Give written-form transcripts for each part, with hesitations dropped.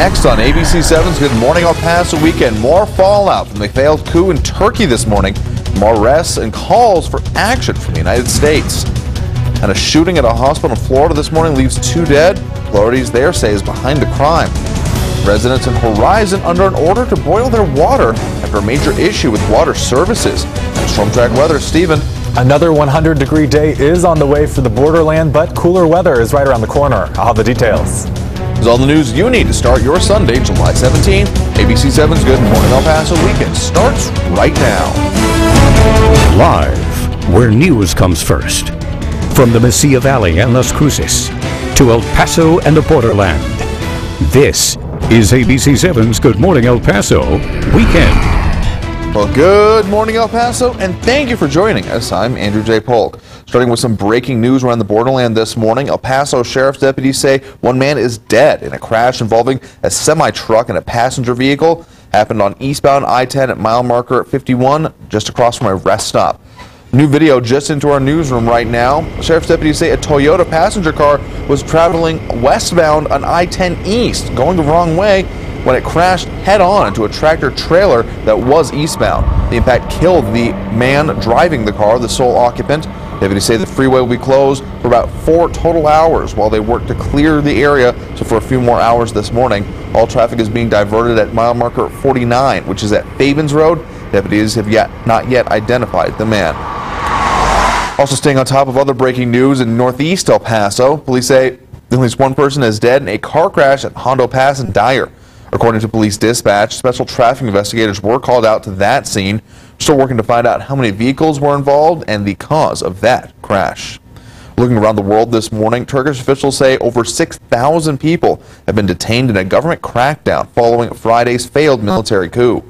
Next on ABC7's Good Morning El Paso Weekend, more fallout from the failed coup in Turkey this morning, more arrests and calls for action from the United States. And a shooting at a hospital in Florida this morning leaves 2 dead. Authorities there say is behind the crime. Residents in Horizon under an order to boil their water after a major issue with water services. And Storm Track weather, Stephen. Another 100-degree day is on the way for the borderland, but cooler weather is right around the corner. I'll have the details. This is all the news you need to start your Sunday, July 17th. ABC7's Good Morning El Paso Weekend starts right now. Live, where news comes first. From the Mesilla Valley and Las Cruces to El Paso and the borderland. This is ABC7's Good Morning El Paso Weekend. Well, good morning, El Paso, and thank you for joining us. I'm Andrew J. Polk. Starting with some breaking news around the borderland this morning, El Paso Sheriff's deputies say one man is dead in a crash involving a semi-truck and a passenger vehicle. Happened on eastbound I-10 at mile marker 51, just across from a rest stop. New video just into our newsroom right now. Sheriff's deputies say a Toyota passenger car was traveling westbound on I-10 East, going the wrong way, when it crashed head-on into a tractor-trailer that was eastbound. The impact killed the man driving the car, the sole occupant. Deputies say the freeway will be closed for about 4 total hours while they work to clear the area. So for a few more hours this morning, all traffic is being diverted at mile marker 49, which is at Fabens Road. Deputies have not yet identified the man. Also staying on top of other breaking news in northeast El Paso, police say at least 1 person is dead in a car crash at Hondo Pass in Dyer. According to police dispatch, special traffic investigators were called out to that scene. Still working to find out how many vehicles were involved and the cause of that crash. Looking around the world this morning, Turkish officials say over 6,000 people have been detained in a government crackdown following Friday's failed military coup.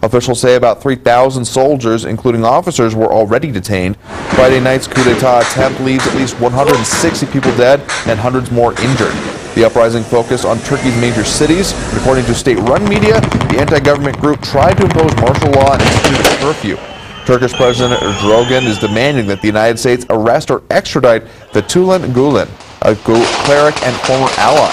Officials say about 3,000 soldiers, including officers, were already detained. Friday night's coup d'etat attempt leaves at least 160 people dead and hundreds more injured. The uprising focused on Turkey's major cities, but according to state-run media, the anti-government group tried to impose martial law and institute a curfew. Turkish President Erdogan is demanding that the United States arrest or extradite Fethullah Gulen, a cleric and former ally.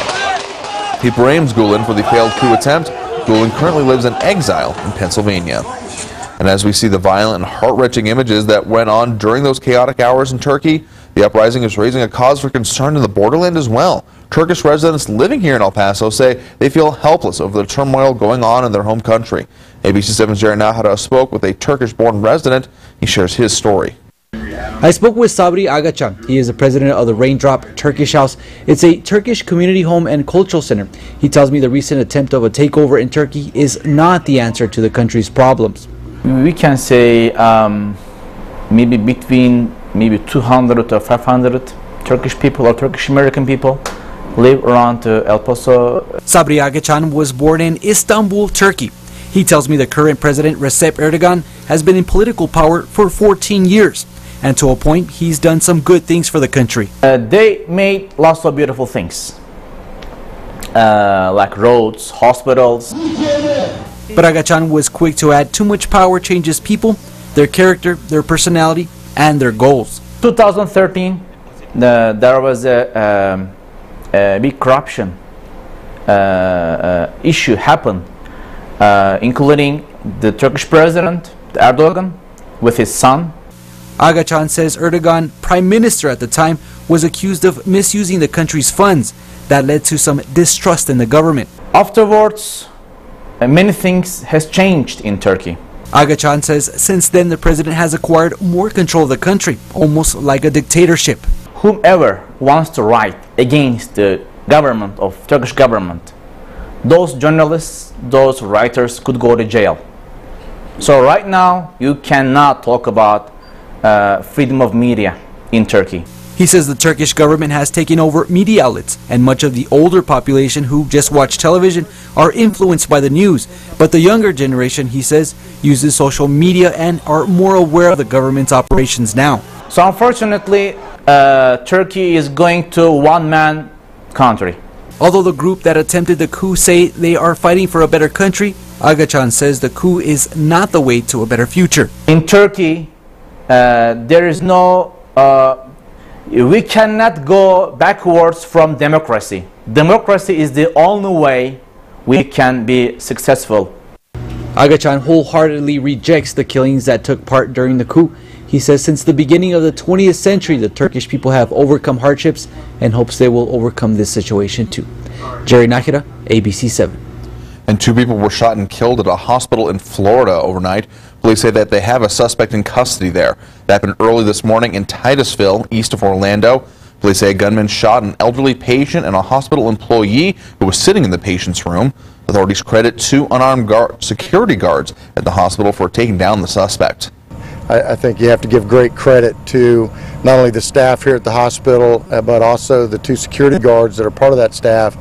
He blames Gulen for the failed coup attempt. Gulen currently lives in exile in Pennsylvania. And as we see the violent and heart-wrenching images that went on during those chaotic hours in Turkey, the uprising is raising a cause for concern in the borderland as well. Turkish residents living here in El Paso say they feel helpless over the turmoil going on in their home country. ABC7's Jerry Nahara spoke with a Turkish-born resident. He shares his story. I spoke with Sabri Agacan. He is the president of the Raindrop Turkish House. It's a Turkish community home and cultural center. He tells me the recent attempt of a takeover in Turkey is not the answer to the country's problems. We can say maybe between 200 or 500 Turkish people or Turkish American people live around El Paso. Sabri Agacan was born in Istanbul, Turkey. He tells me the current president, Recep Erdogan, has been in political power for 14 years. And to a point, he's done some good things for the country. They made lots of beautiful things, like roads, hospitals. But Agacan was quick to add too much power changes people, their character, their personality, and their goals. 2013, there was a big corruption issue happened, including the Turkish president, Erdogan, with his son. Agacan says Erdogan, prime minister at the time, was accused of misusing the country's funds. That led to some distrust in the government. Afterwards, many things has changed in Turkey. Agacan says since then the president has acquired more control of the country, almost like a dictatorship. Whomever wants to write against the government of Turkish government, those journalists, those writers could go to jail. So right now you cannot talk about freedom of media in Turkey. He says the Turkish government has taken over media outlets, and much of the older population who just watch television are influenced by the news. But the younger generation, he says, uses social media and are more aware of the government's operations now. So unfortunately, Turkey is going to one-man country. Although the group that attempted the coup say they are fighting for a better country, Agacan says the coup is not the way to a better future. In Turkey, there is no we cannot go backwards from democracy. Democracy is the only way we can be successful. Agachan wholeheartedly rejects the killings that took part during the coup. He says since the beginning of the 20th century, the Turkish people have overcome hardships and hopes they will overcome this situation too. Jerry Nakira, ABC 7. And 2 people were shot and killed at a hospital in Florida overnight. Police say that they have a suspect in custody there. That happened early this morning in Titusville, east of Orlando. Police say a gunman shot an elderly patient and a hospital employee who was sitting in the patient's room. Authorities credit 2 unarmed security guards at the hospital for taking down the suspect. I think you have to give great credit to not only the staff here at the hospital, but also the 2 security guards that are part of that staff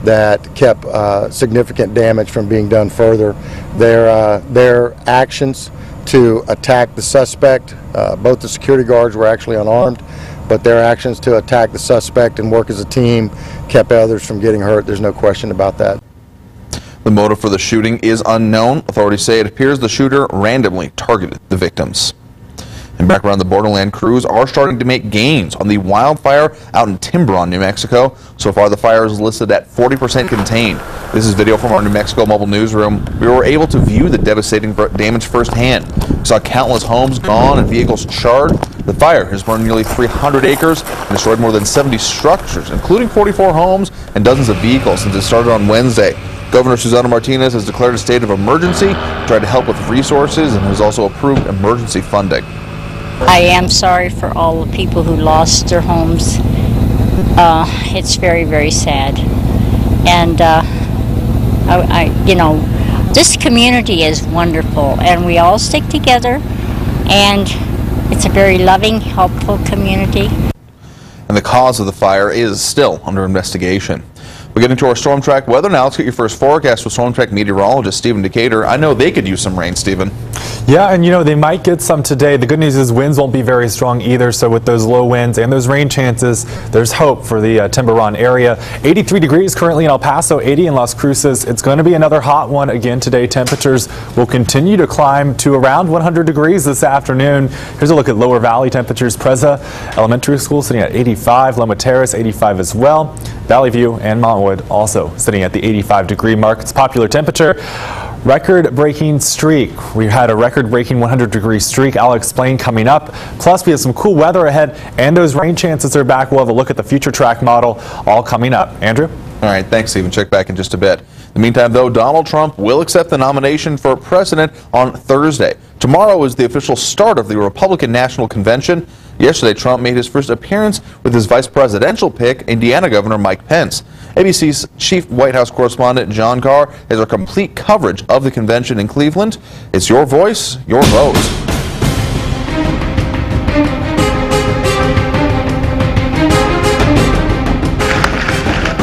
that kept significant damage from being done further. Their actions to attack the suspect, both the security guards were actually unarmed, but their actions to attack the suspect and work as a team kept others from getting hurt. There's no question about that. The motive for the shooting is unknown. Authorities say it appears the shooter randomly targeted the victims. And back around the borderland, crews are starting to make gains on the wildfire out in Tiburon, New Mexico. So far, the fire is listed at 40% contained. This is video from our New Mexico mobile newsroom. We were able to view the devastating damage firsthand. We saw countless homes gone and vehicles charred. The fire has burned nearly 300 acres and destroyed more than 70 structures, including 44 homes and dozens of vehicles since it started on Wednesday. Governor Susana Martinez has declared a state of emergency to try to help with resources and has also approved emergency funding. I am sorry for all the people who lost their homes. It's very, very sad. And, this community is wonderful, and we all stick together, and it's a very loving, helpful community. And the cause of the fire is still under investigation. We get into our Storm Track weather now. Let's get your first forecast with Storm Track meteorologist Stephen Decatur. I know they could use some rain, Stephen. Yeah, and they might get some today. The good news is winds won't be very strong either, so with those low winds and those rain chances, there's hope for the Tiburon area. 83 degrees currently in El Paso, 80 in Las Cruces. It's going to be another hot one again today. Temperatures will continue to climb to around 100 degrees this afternoon. Here's a look at lower valley temperatures. Preza Elementary School sitting at 85, Loma Terrace 85 as well. Valley View and Montwood also sitting at the 85-degree mark. It's popular temperature. Record-breaking streak. We had a record-breaking 100-degree streak. I'll explain coming up. Plus, we have some cool weather ahead, and those rain chances are back. We'll have a look at the future track model, all coming up. Andrew? All right, thanks, Stephen. Check back in just a bit. In the meantime, though, Donald Trump will accept the nomination for president on Thursday. Tomorrow is the official start of the Republican National Convention. Yesterday, Trump made his first appearance with his vice presidential pick, Indiana Governor Mike Pence. ABC's chief White House correspondent John Carr has our complete coverage of the convention in Cleveland. It's your voice, your vote.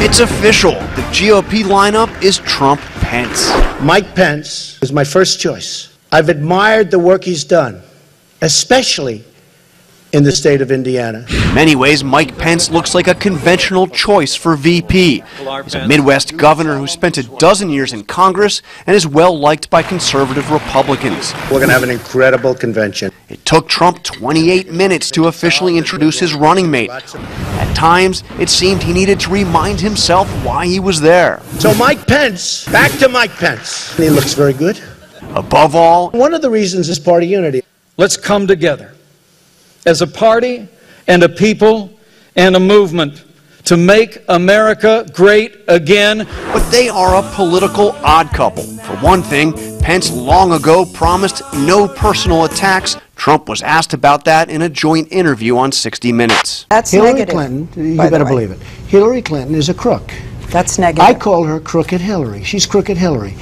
It's official. The GOP lineup is Trump-Pence. Mike Pence is my first choice. I've admired the work he's done, especially in the state of Indiana. In many ways, Mike Pence looks like a conventional choice for VP. He's a Midwest governor who spent a dozen years in Congress and is well liked by conservative Republicans. We're going to have an incredible convention. It took Trump 28 minutes to officially introduce his running mate. At times, it seemed he needed to remind himself why he was there. So Mike Pence, back to Mike Pence. He looks very good. Above all, one of the reasons is party unity. Let's come together as a party and a people and a movement to make America great again. But they are a political odd couple. For one thing, Pence long ago promised no personal attacks. Trump was asked about that in a joint interview on 60 Minutes. That's Hillary negative, Clinton, you better believe it. Hillary Clinton is a crook. That's negative. I call her Crooked Hillary. She's Crooked Hillary.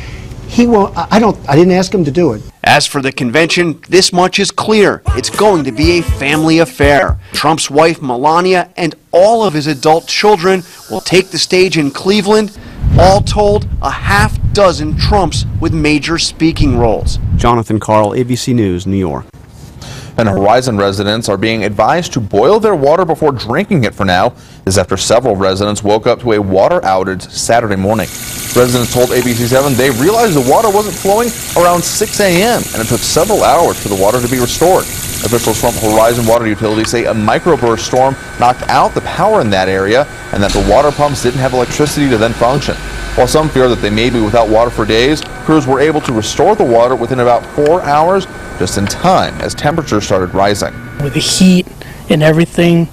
He won't. I didn't ask him to do it. As for the convention, this much is clear. It's going to be a family affair. Trump's wife, Melania, and all of his adult children will take the stage in Cleveland. All told, a half dozen Trumps with major speaking roles. Jonathan Karl, ABC News, New York. And Horizon residents are being advised to boil their water before drinking it for now. This after several residents woke up to a water outage Saturday morning. Residents told ABC 7 they realized the water wasn't flowing around 6 a.m. and it took several hours for the water to be restored. Officials from Horizon Water Utility say a microburst storm knocked out the power in that area and that the water pumps didn't have electricity to then function. While some fear that they may be without water for days, crews were able to restore the water within about 4 hours, just in time as temperatures started rising. With the heat and everything,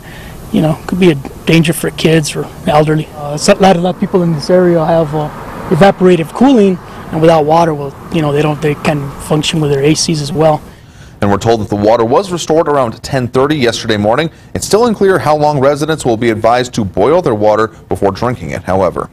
you know, could be a danger for kids or elderly. A lot of people in this area have evaporative cooling, and without water, well, you know, they can function with their ACs as well. And we're told that the water was restored around 10:30 yesterday morning. It's still unclear how long residents will be advised to boil their water before drinking it, however.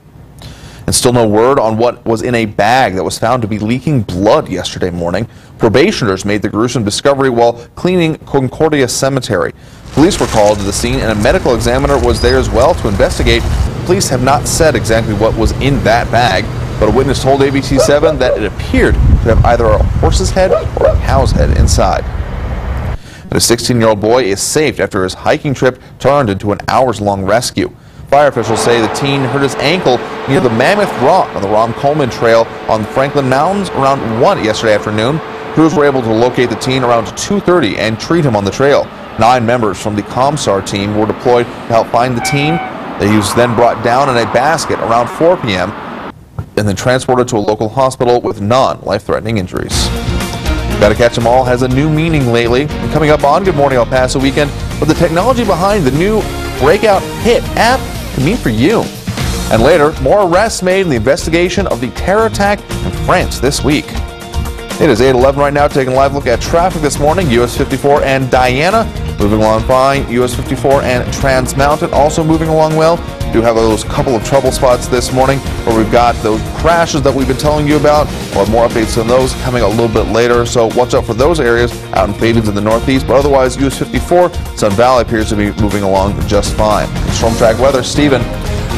And still no word on what was in a bag that was found to be leaking blood yesterday morning. Probationers made the gruesome discovery while cleaning Concordia Cemetery. Police were called to the scene and a medical examiner was there as well to investigate. Police have not said exactly what was in that bag, but a witness told ABC7 that it appeared to have either a horse's head or a cow's head inside. And a 16-year-old boy is saved after his hiking trip turned into an hours-long rescue. Fire officials say the teen hurt his ankle near the Mammoth Rock on the Rom Coleman Trail on the Franklin Mountains around 1 yesterday afternoon. Crews were able to locate the teen around 2:30 and treat him on the trail. 9 members from the ComStar team were deployed to help find the teen. He was then brought down in a basket around 4 p.m. and then transported to a local hospital with non-life-threatening injuries. Gotta Catch 'Em All has a new meaning lately. And coming up on Good Morning El Paso Weekend, what the technology behind the new breakout hit app can mean for you. And later, more arrests made in the investigation of the terror attack in France this week. It is 8:11 right now, taking a live look at traffic this morning. US 54 and Diana moving along fine. US 54 and Trans Mountain also moving along well. Do have those couple of trouble spots this morning where we've got those crashes that we've been telling you about. We'll have more updates on those coming a little bit later, so watch out for those areas out in Fabens in the northeast. But otherwise, US 54, Sun Valley appears to be moving along just fine. Storm track weather, Steven.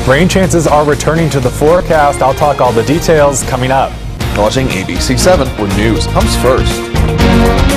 Rain chances are returning to the forecast. I'll talk all the details coming up. Watching ABC7, where news comes first.